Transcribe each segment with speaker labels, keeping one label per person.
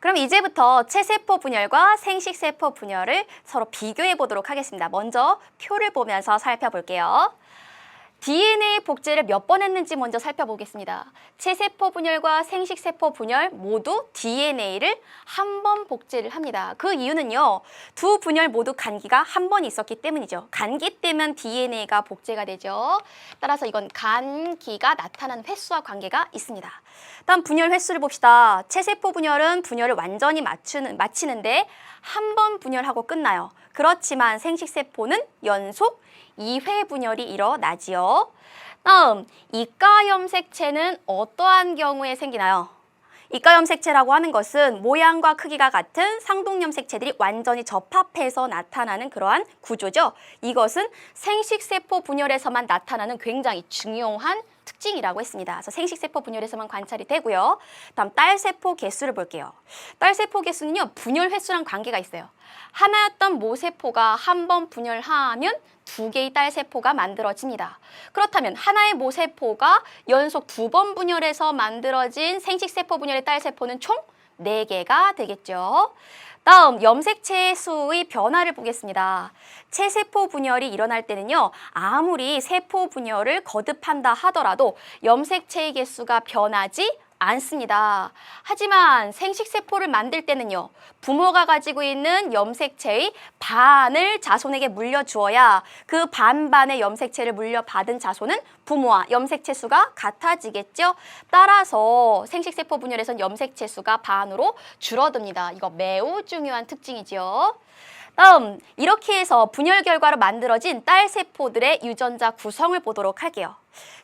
Speaker 1: 그럼 이제부터 체세포 분열과 생식세포 분열을 서로 비교해 보도록 하겠습니다. 먼저 표를 보면서 살펴볼게요. DNA 복제를 몇 번 했는지 먼저 살펴보겠습니다. 체세포 분열과 생식세포 분열 모두 DNA를 한 번 복제를 합니다. 그 이유는요. 두 분열 모두 간기가 한 번 있었기 때문이죠. 간기 때문에 DNA가 복제가 되죠. 따라서 이건 간기가 나타나는 횟수와 관계가 있습니다. 다음 분열 횟수를 봅시다. 체세포 분열은 분열을 완전히 마치는데 한 번 분열하고 끝나요. 그렇지만 생식세포는 연속 2회 분열이 일어나지요. 다음, 이가염색체는 어떠한 경우에 생기나요? 이가염색체라고 하는 것은 모양과 크기가 같은 상동염색체들이 완전히 접합해서 나타나는 그러한 구조죠. 이것은 생식세포 분열에서만 나타나는 굉장히 중요한 특징이라고 했습니다. 그래서 생식세포 분열에서만 관찰이 되고요. 다음 딸세포 개수를 볼게요. 딸세포 개수는요, 분열 횟수랑 관계가 있어요. 하나였던 모세포가 한 번 분열하면 두 개의 딸세포가 만들어집니다. 그렇다면 하나의 모세포가 연속 두 번 분열해서 만들어진 생식세포 분열의 딸세포는 총 4개가 되겠죠. 다음, 염색체 수의 변화를 보겠습니다. 체세포 분열이 일어날 때는요, 아무리 세포 분열을 거듭한다 하더라도 염색체의 개수가 변하지 않습니다. 하지만 생식세포를 만들 때는요, 부모가 가지고 있는 염색체의 반을 자손에게 물려주어야 그 반반의 염색체를 물려받은 자손은 부모와 염색체 수가 같아지겠죠. 따라서 생식세포 분열에선 염색체 수가 반으로 줄어듭니다. 이거 매우 중요한 특징이죠. 다음, 이렇게 해서 분열 결과로 만들어진 딸세포들의 유전자 구성을 보도록 할게요.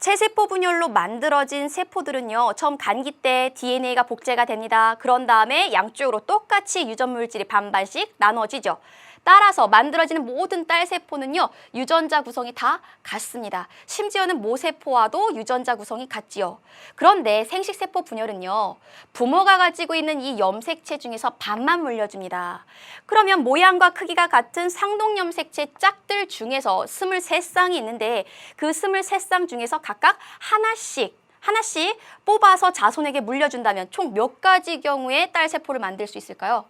Speaker 1: 체세포 분열로 만들어진 세포들은요, 처음 간기 때 DNA가 복제가 됩니다. 그런 다음에 양쪽으로 똑같이 유전 물질이 반반씩 나눠지죠. 따라서 만들어지는 모든 딸세포는요, 유전자 구성이 다 같습니다. 심지어는 모세포와도 유전자 구성이 같지요. 그런데 생식세포 분열은요, 부모가 가지고 있는 이 염색체 중에서 반만 물려줍니다. 그러면 모양과 크기가 같은 상동염색체 짝들 중에서 23쌍이 있는데 그 23쌍 중에서 각각 하나씩 뽑아서 자손에게 물려준다면 총 몇 가지 경우의 딸세포를 만들 수 있을까요?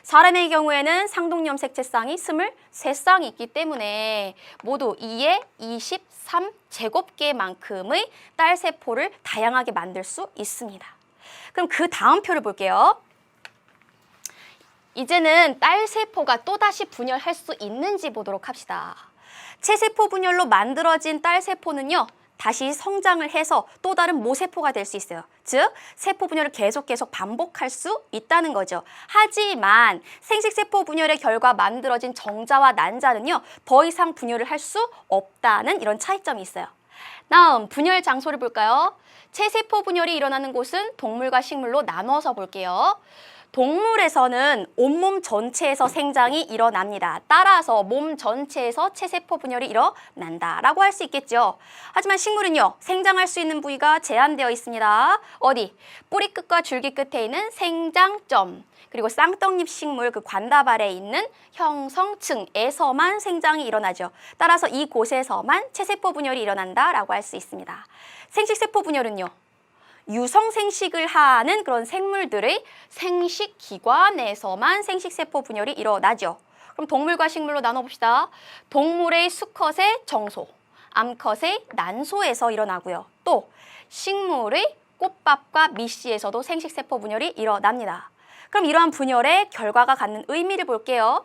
Speaker 1: 사람의 경우에는 상동염색체 쌍이 23쌍이 있기 때문에 모두 2의 23제곱개만큼의 딸세포를 다양하게 만들 수 있습니다. 그럼 그 다음 표를 볼게요. 이제는 딸세포가 또다시 분열할 수 있는지 보도록 합시다. 체세포 분열로 만들어진 딸세포는요, 다시 성장을 해서 또 다른 모세포가 될 수 있어요. 즉, 세포 분열을 계속 반복할 수 있다는 거죠. 하지만 생식세포 분열의 결과 만들어진 정자와 난자는요, 더 이상 분열을 할 수 없다는 이런 차이점이 있어요. 다음, 분열 장소를 볼까요? 체세포 분열이 일어나는 곳은 동물과 식물로 나눠서 볼게요. 동물에서는 온몸 전체에서 생장이 일어납니다. 따라서 몸 전체에서 체세포 분열이 일어난다라고 할 수 있겠죠. 하지만 식물은요, 생장할 수 있는 부위가 제한되어 있습니다. 어디? 뿌리 끝과 줄기 끝에 있는 생장점, 그리고 쌍떡잎 식물 그 관다발에 있는 형성층에서만 생장이 일어나죠. 따라서 이곳에서만 체세포 분열이 일어난다라고 할 수 있습니다. 생식세포 분열은요, 유성생식을 하는 그런 생물들의 생식기관에서만 생식세포 분열이 일어나죠. 그럼 동물과 식물로 나눠봅시다. 동물의 수컷의 정소, 암컷의 난소에서 일어나고요. 또 식물의 꽃밥과 밑씨에서도 생식세포 분열이 일어납니다. 그럼 이러한 분열의 결과가 갖는 의미를 볼게요.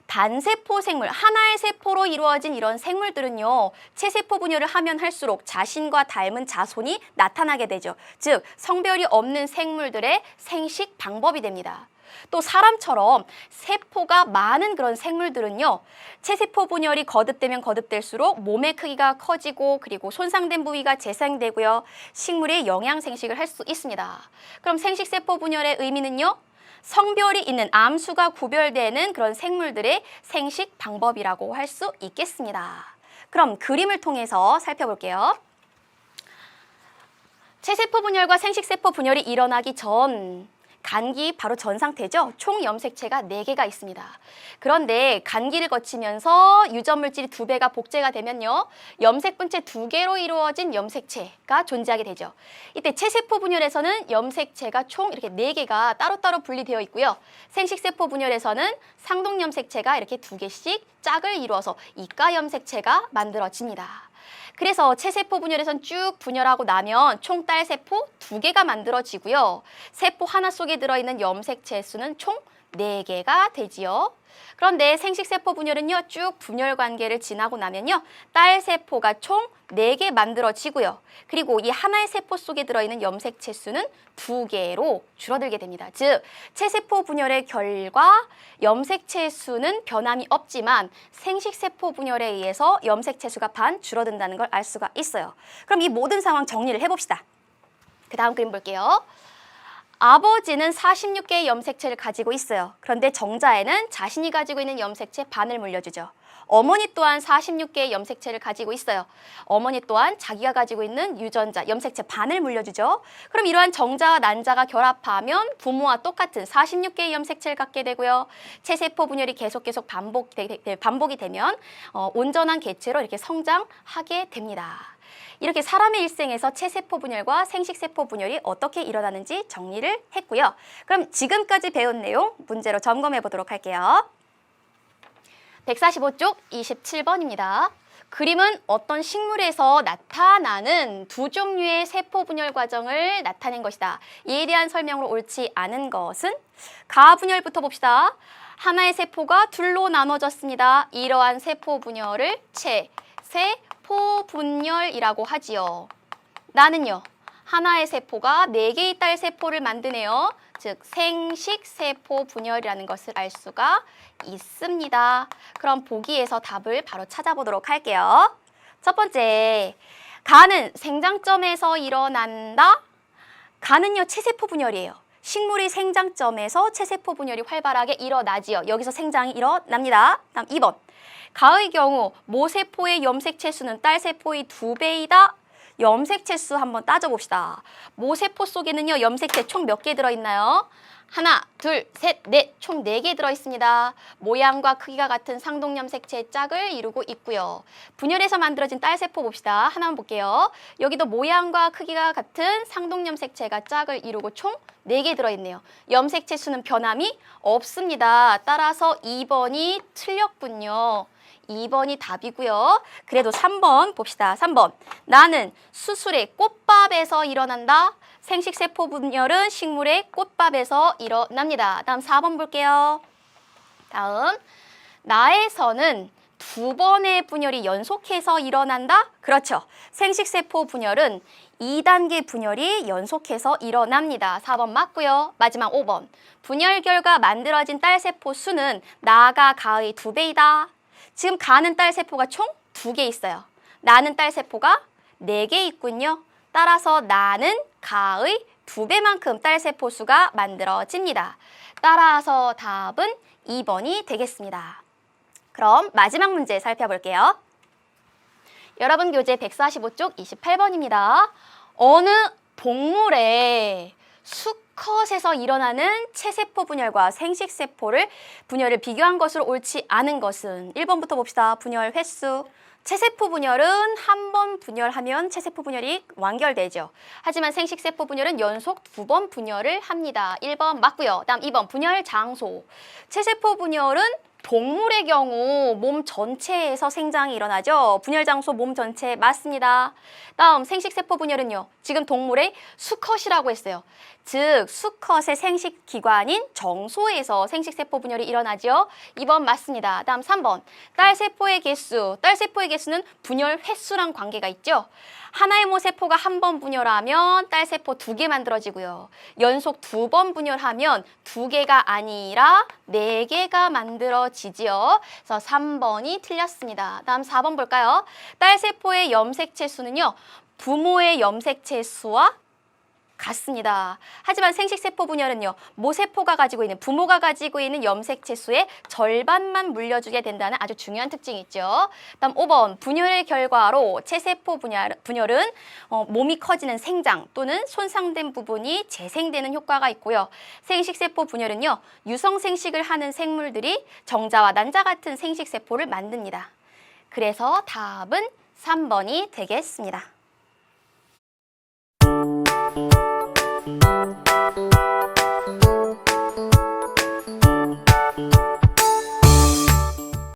Speaker 1: 단세포 생물, 하나의 세포로 이루어진 이런 생물들은요, 체세포 분열을 하면 할수록 자신과 닮은 자손이 나타나게 되죠. 즉, 성별이 없는 생물들의 생식 방법이 됩니다. 또 사람처럼 세포가 많은 그런 생물들은요, 체세포 분열이 거듭되면 거듭될수록 몸의 크기가 커지고 그리고 손상된 부위가 재생되고요, 식물이 영양 생식을 할 수 있습니다. 그럼 생식세포 분열의 의미는요, 성별이 있는 암수가 구별되는 그런 생물들의 생식 방법이라고 할 수 있겠습니다. 그럼 그림을 통해서 살펴볼게요. 체세포 분열과 생식세포 분열이 일어나기 전 간기 바로 전 상태죠. 총 염색체가 4개가 있습니다. 그런데 간기를 거치면서 유전물질이 2배가 복제가 되면요. 염색분체 2개로 이루어진 염색체가 존재하게 되죠. 이때 체세포 분열에서는 염색체가 총 이렇게 4개가 따로따로 분리되어 있고요. 생식세포 분열에서는 상동염색체가 이렇게 2개씩 짝을 이루어서 이가염색체가 만들어집니다. 그래서 체세포 분열에선 쭉 분열하고 나면 총 딸세포 2개가 만들어지고요. 세포 하나 속에 들어있는 염색체 수는 총 4개가 되지요. 그런데 생식세포 분열은요, 쭉 분열 관계를 지나고 나면요, 딸세포가 총 4개 만들어지고요. 그리고 이 하나의 세포 속에 들어있는 염색체 수는 2개로 줄어들게 됩니다. 즉, 체세포 분열의 결과 염색체 수는 변함이 없지만 생식세포 분열에 의해서 염색체 수가 반 줄어든다는 걸 알 수가 있어요. 그럼 이 모든 상황 정리를 해봅시다. 그 다음 그림 볼게요. 아버지는 46개의 염색체를 가지고 있어요. 그런데 정자에는 자신이 가지고 있는 염색체 반을 물려주죠. 어머니 또한 46개의 염색체를 가지고 있어요. 어머니 또한 자기가 가지고 있는 유전자, 염색체 반을 물려주죠. 그럼 이러한 정자와 난자가 결합하면 부모와 똑같은 46개의 염색체를 갖게 되고요. 체세포 분열이 계속 반복이 되면 온전한 개체로 이렇게 성장하게 됩니다. 이렇게 사람의 일생에서 체세포 분열과 생식세포 분열이 어떻게 일어나는지 정리를 했고요. 그럼 지금까지 배운 내용 문제로 점검해 보도록 할게요. 145쪽 27번입니다. 그림은 어떤 식물에서 나타나는 2종류의 세포 분열 과정을 나타낸 것이다. 이에 대한 설명으로 옳지 않은 것은 가분열부터 봅시다. 하나의 세포가 둘로 나눠졌습니다. 이러한 세포 분열을 체세포 분열이라고 하지요. 나는요, 하나의 세포가 4개의 딸세포를 만드네요. 즉 생식세포 분열이라는 것을 알 수가 있습니다. 그럼 보기에서 답을 바로 찾아보도록 할게요. 첫 번째, 가는 생장점에서 일어난다. 가는요, 체세포 분열이에요. 식물의 생장점에서 체세포 분열이 활발하게 일어나지요. 여기서 생장이 일어납니다. 다음 2번, 가의 경우 모세포의 염색체 수는 딸세포의 2배이다. 염색체 수 한번 따져봅시다. 모세포 속에는요, 염색체 총 몇 개 들어있나요? 하나, 둘, 셋, 넷, 총 4개 들어있습니다. 모양과 크기가 같은 상동염색체의 짝을 이루고 있고요. 분열해서 만들어진 딸세포 봅시다. 하나만 볼게요. 여기도 모양과 크기가 같은 상동염색체가 짝을 이루고 총 4개 들어있네요. 염색체 수는 변함이 없습니다. 따라서 2번이 틀렸군요. 2번이 답이고요. 그래도 3번 봅시다. 3번. 나는 수술의 꽃밥에서 일어난다. 생식세포 분열은 식물의 꽃밥에서 일어납니다. 다음 4번 볼게요. 다음, 나에서는 2번의 분열이 연속해서 일어난다? 그렇죠. 생식세포 분열은 2단계 분열이 연속해서 일어납니다. 4번 맞고요. 마지막 5번. 분열 결과 만들어진 딸세포 수는 나가 가의 2배이다. 지금 가는 딸세포가 총 2개 있어요. 나는 딸세포가 4개 있군요. 따라서 나는 가의 2배만큼 딸세포 수가 만들어집니다. 따라서 답은 2번이 되겠습니다. 그럼 마지막 문제 살펴볼게요. 여러분 교재 145쪽 28번입니다. 어느 동물의 수컷에서 일어나는 체세포 분열과 생식세포를 분열을 비교한 것으로 옳지 않은 것은 1번부터 봅시다. 분열 횟수. 체세포 분열은 한 번 분열하면 체세포 분열이 완결되죠. 하지만 생식세포 분열은 연속 2번 분열을 합니다. 1번 맞고요. 다음 2번 분열 장소. 체세포 분열은 동물의 경우 몸 전체에서 생장이 일어나죠. 분열 장소 몸 전체 맞습니다. 다음 생식세포 분열은요. 지금 동물의 수컷이라고 했어요. 즉 수컷의 생식기관인 정소에서 생식세포 분열이 일어나죠. 2번 맞습니다. 다음 3번 딸세포의 개수. 딸세포의 개수는 분열 횟수랑 관계가 있죠. 하나의 모세포가 한 번 분열하면 딸세포 2개 만들어지고요. 연속 2번 분열하면 2개가 아니라 4개가 만들어지지요. 그래서 3번이 틀렸습니다. 다음 4번 볼까요? 딸세포의 염색체 수는요. 부모의 염색체 수와 같습니다. 하지만 생식세포 분열은요, 모세포가 가지고 있는, 부모가 가지고 있는 염색체 수의 절반만 물려주게 된다는 아주 중요한 특징이 있죠. 다음 5번, 분열의 결과로 체세포 분열은 몸이 커지는 생장 또는 손상된 부분이 재생되는 효과가 있고요. 생식세포 분열은요, 유성 생식을 하는 생물들이 정자와 난자 같은 생식세포를 만듭니다. 그래서 답은 3번이 되겠습니다.